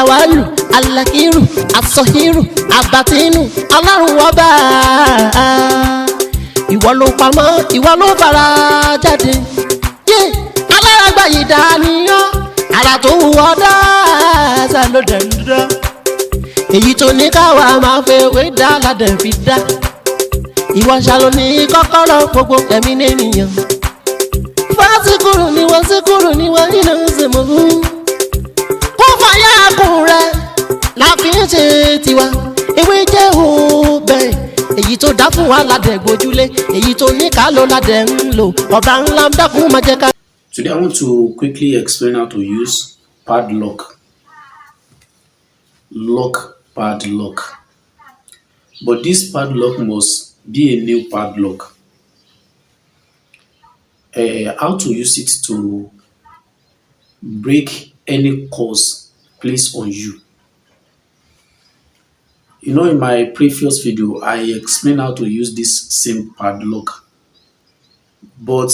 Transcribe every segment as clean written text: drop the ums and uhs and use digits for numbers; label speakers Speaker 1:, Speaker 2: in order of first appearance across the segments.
Speaker 1: Alawalu, Alakiru, Asohiru, Abatinu, Ọlọ́run ọba. Ìwọ ló pamọ́, ìwọ ló fara jáde. Alárágbá yìí dániyàn, ara tó wù ọ́ dáadáa ló dẹ̀ ń dá. Èyí tó ní káwa máa fẹ́ wé dá ládẹ̀ fi dá. Ìwọ ṣàlò ní kọ́kọ́rọ́ gbogbo ẹ̀mí nìyẹn. Fásikúrú ni wọ́n nínú ìsìnkú. Kó fàyà kùn rẹ̀ láfi ń ṣe tiwa. Ewé jẹ́ òbẹ̀. Èyí tó dá fún wa ládẹ̀ gbójúlé. Èyí tó ní ká ló ládẹ̀ ń lò. Ọba ńlá ń dákun máa jẹ́ ká.
Speaker 2: Today I want to quickly explain how to use padlock. Padlock. But this padlock must be a new padlock. How to use it to break any curse placed on you. You know, in my previous video, I explained how to use this same padlock. But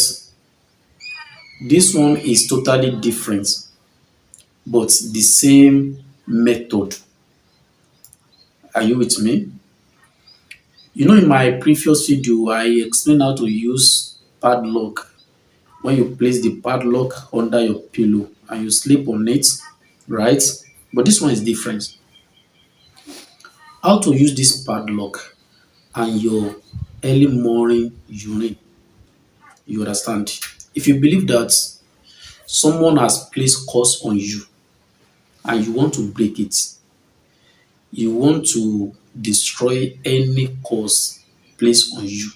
Speaker 2: this one is totally different, but the same method. Are you with me? You know, in my previous video, I explained how to use padlock. When you place the padlock under your pillow and you sleep on it, right? But this one is different. How to use this padlock and your early morning urine. You understand? If you believe that someone has placed curse on you and you want to break it, you want to destroy any curse placed on you,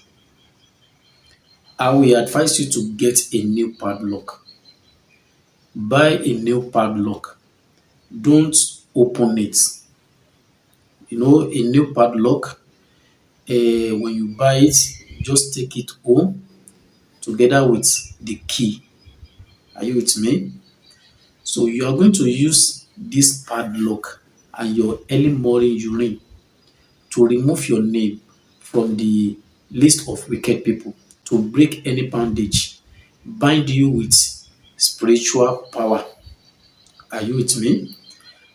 Speaker 2: I will advise you to get a new padlock. Buy a new padlock. Don't open it. You know, a new padlock, when you buy it, just take it home together with the key. Are you with me? So you are going to use this padlock and your early morning urine to remove your name from the list of wicked people, to break any bondage, bind you with spiritual power. Are you with me?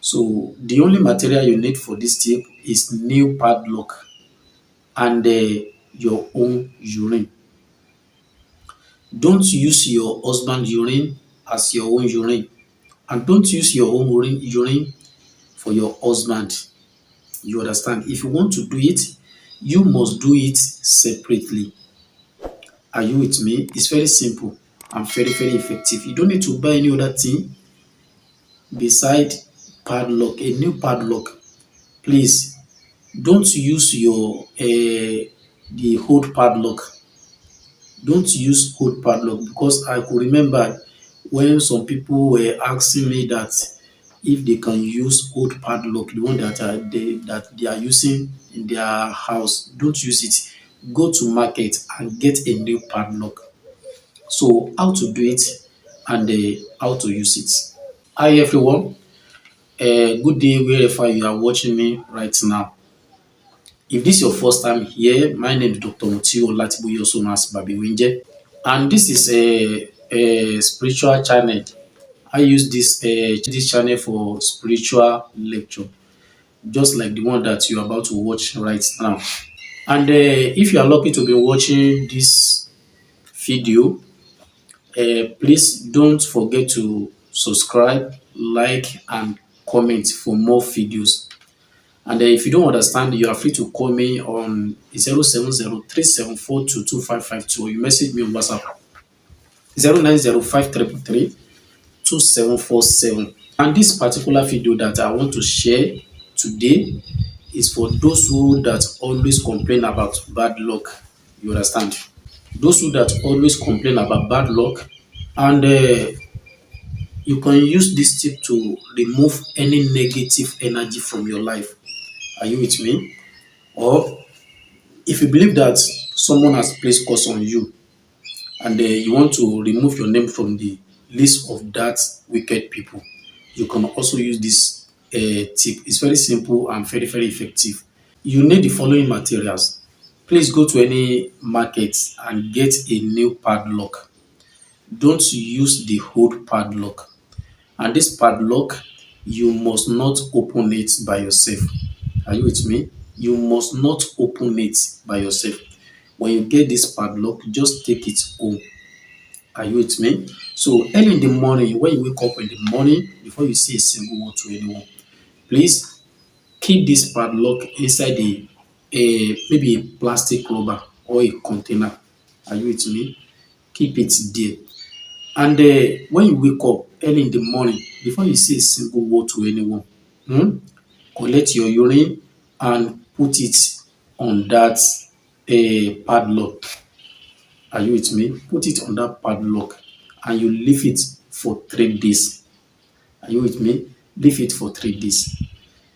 Speaker 2: So the only material you need for this tip is new padlock and your own urine. Don't use your husband's urine as your own urine, and don't use your own urine for your husband. You understand? If you want to do it, you must do it separately. Are you with me? It's very simple and very, very effective. You don't need to buy any other thing beside padlock, a new padlock. Please don't use your the old padlock. Don't use old padlock, because I could remember when some people were asking me that if they can use old padlock, the one that they are using in their house. Don't use it. Go to market and get a new padlock. So how to do it and how to use it. Hi everyone, good day wherever you are watching me right now. If this is your first time here, my name is Dr. Mutio Latiboye, also known as Babi Winje, and this is a spiritual channel. I use this channel for spiritual lecture, just like the one that you are about to watch right now. And if you are lucky to be watching this video, please don't forget to subscribe, like, and comment for more videos. And if you don't understand, you are free to call me on 07037422552, or you message me on WhatsApp 09053332747. And this particular video that I want to share today is for those who that always complain about bad luck. You understand? Those who that always complain about bad luck, and you can use this tip to remove any negative energy from your life. Are you with me? Or if you believe that someone has placed curse on you and you want to remove your name from the list of that wicked people, you can also use this tip. It's very simple and very, very effective. You need the following materials. Please go to any market and get a new padlock. Don't use the old padlock. And this padlock, you must not open it by yourself. Are you with me? You must not open it by yourself. When you get this padlock, just take it home. Are you with me? So early in the morning, when you wake up in the morning, before you say a single word to anyone, please keep this padlock inside maybe a plastic rubber or a container. Are you with me? Keep it there. And when you wake up early in the morning, before you say a single word to anyone, collect your urine and put it on that padlock. Are you with me? Put it on that padlock and you leave it for 3 days. Are you with me? Leave it for 3 days.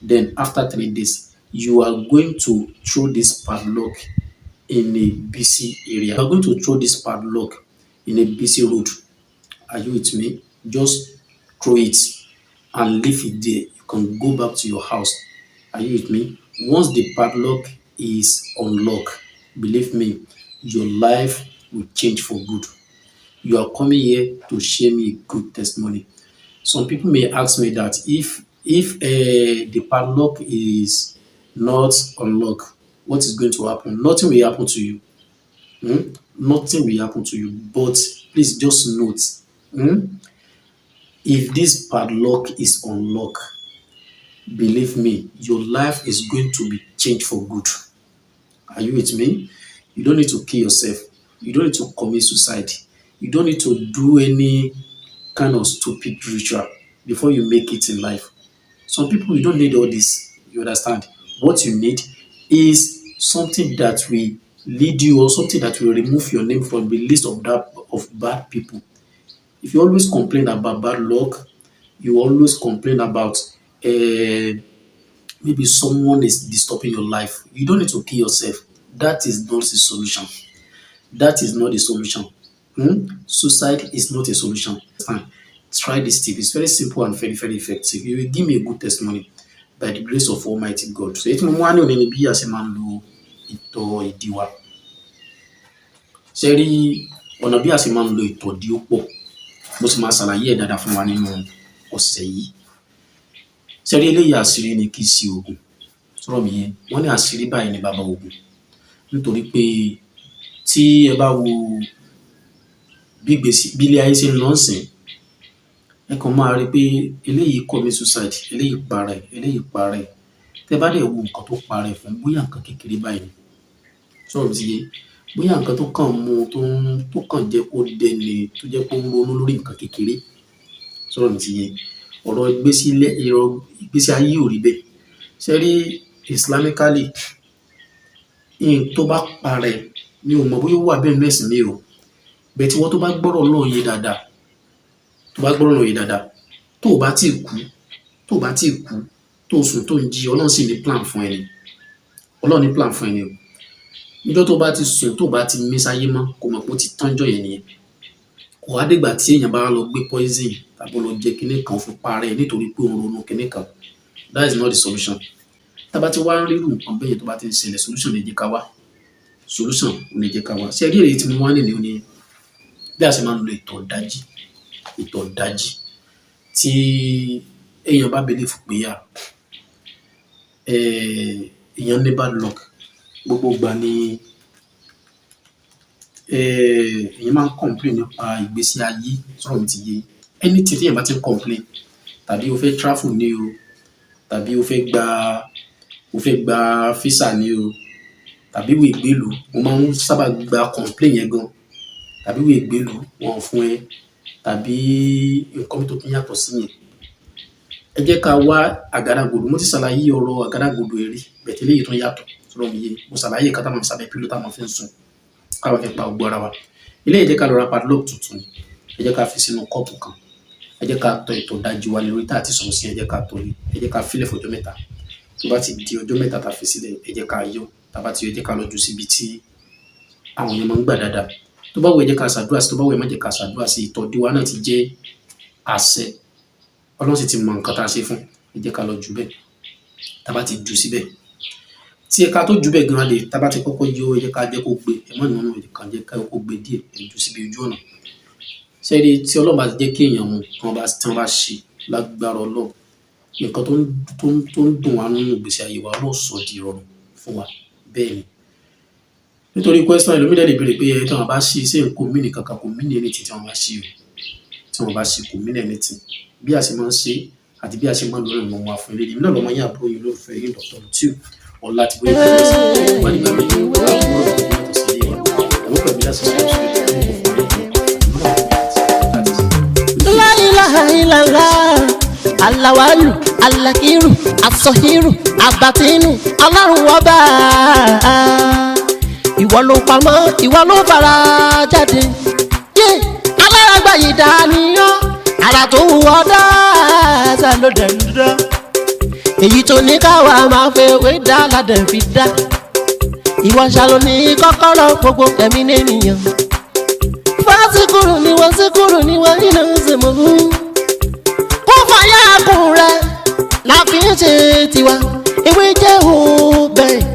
Speaker 2: Then after 3 days, you are going to throw this padlock in a busy area. You are going to throw this padlock in a busy road. Are you with me? Just throw it and leave it there. You can go back to your house. Are you with me? Once the padlock is unlocked, believe me, your life will change for good. You are coming here to share me a good testimony. Some people may ask me that if the padlock is not unlocked, what is going to happen? Nothing will happen to you. Nothing will happen to you. But please just note, if this padlock is unlocked, believe me, your life is going to be changed for good. Are you with me? You don't need to kill yourself. You don't need to commit suicide. You don't need to do any kind of stupid ritual before you make it in life. Some people, you don't need all this. You understand? What you need is something that will lead you, or something that will remove your name from the list of bad people. If you always complain about bad luck, you always complain about maybe someone is disturbing your life, you don't need to kill yourself. That is not the solution. That is not the solution. Suicide is not a solution. Fine. Try this tip. It's very simple and very, very effective. You will give me a good testimony by the grace of Almighty God. So, ètò mo wá ní òní ni bí a ṣe máa ń lo ìtọ̀ ìdí wa. Ṣé rí ọ̀nà bí a ṣe máa ń lo ìtọ̀ ìdí ó pọ̀? Mo sì máa ṣàlàyé ẹ̀ dáadáa fún wa nínú ọ̀sẹ̀ yìí. Ṣé rí eléyìí àṣírí ni kì í ṣe oògùn? Sọ̀rọ̀ mi yẹn. Wọ́n ní àṣírí báyìí ni bàbá oògùn. Nítorí pé tí ẹ bá wo bí ilé ayé ṣe ń lọ sìn, ẹ kàn máa rí pé eléyìí commit suicide, eléyìí para ẹ̀, eléyìí para ẹ̀. Tẹ́ bá dẹ̀ wo nǹkan tó para ẹ̀ fún, bóyá nǹkan kékeré báyìí ni. Sọ̀rọ̀ mi ti yé. Bóyá nǹkan tó kàn mú tó kàn jẹ́ kó dẹni, tó jẹ́ kó ń ronú lórí nǹkan kékeré. Sọ̀rọ̀ mi ti yé. Ọ̀rọ̀ ìgbésí ayé ò rí bẹ́ẹ̀. Ṣé rí Islamically, tó bá para ẹ̀, mi ò mọ̀ bóyá ó wà bẹ́ẹ̀ nínú ẹ̀sìn mi o. Bẹ́ẹ̀ tí wọ́n tó bá gbọ́rọ̀ Ọlọ́run yé dáadáa, tó o bá tí kú, tó o sùn tó ń jí, Ọlọ́run sì ní plan fún ẹni. Ọlọ́run ní plan fún ẹni o. Níjọ́ tó bá ti sùn, tó bá ti mí sáyé mọ́, kò mọ̀ pé ó ti tán jọ yẹn nìyẹn. Kò wá dìgbà tí èèyàn bá lọ gbé poison tàbí lọ jẹ kinní kan fún para ẹ̀ nítorí pé òun ronú kinní kan. That is not the solution. Tá bá ti wá ń rírun nǹkan bẹ́ẹ̀ tó bá ti ń ṣẹlẹ̀, solution lè jẹ́ ká wá. Ṣé rí èyí tí mo wá nílé ní bí a ṣe máa ń lo ìtọ̀ ìdájí tí èèyàn bá believe pé èèyàn ní bad luck. Gbogbo ìgbà ni èèyàn máa ń complain nípa ìgbésí ayé. Sọ̀rọ̀ mi ti yé. Anything tí èèyàn bá ti ń complain, tàbí o fẹ́ travel ní o, tàbí o fẹ́ gba visa ní o, tàbí ìwé ìgbélú, mo máa ń sábà gba complain yẹn gan. Tàbí ìwé ìgbélú wọn fún ẹ, tàbí nǹkan tó tún yàtọ̀ sí yẹn. Ẹ jẹ́ ká wá àgádágodo. Mo ti ṣàlàyé ọ̀rọ̀ àgádágodo rí, bẹ́ẹ̀ tí eléyìí tún yàtọ̀. Sọ̀rọ̀ mi yé. Mo ṣàlàyé nǹkan tá máa ń sábẹ́ pílò tá máa fi ń sùn, ká máa fi pa gbogbo ara wa. Eléyìí jẹ́ ká lọ ra padlock tuntun. Ẹ jẹ́ ká fi sínú kọ́ọ̀pù kan. Ẹ jẹ́ ká tọ ìtọ̀ ìdájí wa lórí tá a ti sọ̀rọ̀ sí. Ẹ jẹ́ ká tọ̀ lé. Ẹ jẹ́ ká fílẹ̀ fún ọjọ́ mẹ́ta. Tó bá ti di ọjọ́ mẹ́ta tá a fi sílẹ̀, ẹ jẹ́ ká yọ. Tá bá ti yọ, ẹ jẹ́ ká lọ jù síbi tí àwọn èèyàn máa ń gbà dáadáa. Tó bá wù ẹ́ jẹ́ ká ṣàdúrà sí, tó bá wù ẹ́ má jẹ́ ká ṣàdúrà sí. Ìtọ̀ ìdí wa náà ti jẹ́ àṣẹ. Ọlọ́run sì ti mọ nǹkan tá a ṣe fún. Ẹ jẹ́ ká lọ jù bẹ́ẹ̀. Tá bá ti jù síbẹ̀, tí ẹ̀ka tó jù bẹ́ẹ̀ gan-an lè, tá bá ti kọ́kọ́ yọ, ẹ jẹ́ ká jẹ́ kó gbé. Ẹ má nínú ìkan, jẹ́ ká kó gbé díẹ̀. Ẹ jù síbi ojú ọ̀nà. Ṣé rí tí Ọlọ́run bá ti jẹ́ kí èèyàn mu, tí wọ́n bá ṣe lágbára Ọlọ́run, nǹkan tó ń dùn wá nínú ìgbésí ayé wa ló sọ di ìrọ̀rùn fún wa bẹ́ẹ̀ ni. Nítorí question ẹlòmídẹ́ lè béèrè pé ẹ tí wọ́n bá ṣí ṣé kò mí ní kankan kò mí ní anything tí wọ́n bá ṣí o tí wọ́n bá ṣí kò mí ní anything bí a ṣe máa ń ṣe àti bí a ṣe máa ń lọ ìmọ̀ wa fún ilé ìdí náà lọ́mọ yín àbúrò yín olólùfẹ́ yín Dr. Mutiu ọ̀la ti bóyá ìfẹ́ sí wà nígbà méjì àbúrò yàtọ̀ sí ilé wa àwọn pẹ̀lú láti ṣe
Speaker 1: La ilaha illallah, Alawalu, Alakiru, Asọhiru, Abatinu, Ọlọ́run ọba. Ìwọ ló pamọ́, ìwọ ló fara jáde. Alárágbá yìí dániyàn, ara tó wù ọ́ dáadáa ló dẹ̀ ń dán. Èyí tó ní káwa máa fẹ́ wé dá ládẹ̀ fi dá. Ìwọ ṣàlò ní kọ́kọ́rọ́ gbogbo ẹ̀mí nìyẹn. Fásikúrú ni wọ́n síkúrú ni wọ́n nínú ìsìnkú. Kó fàyà kùn rẹ̀ la fi ń ṣe tiwa.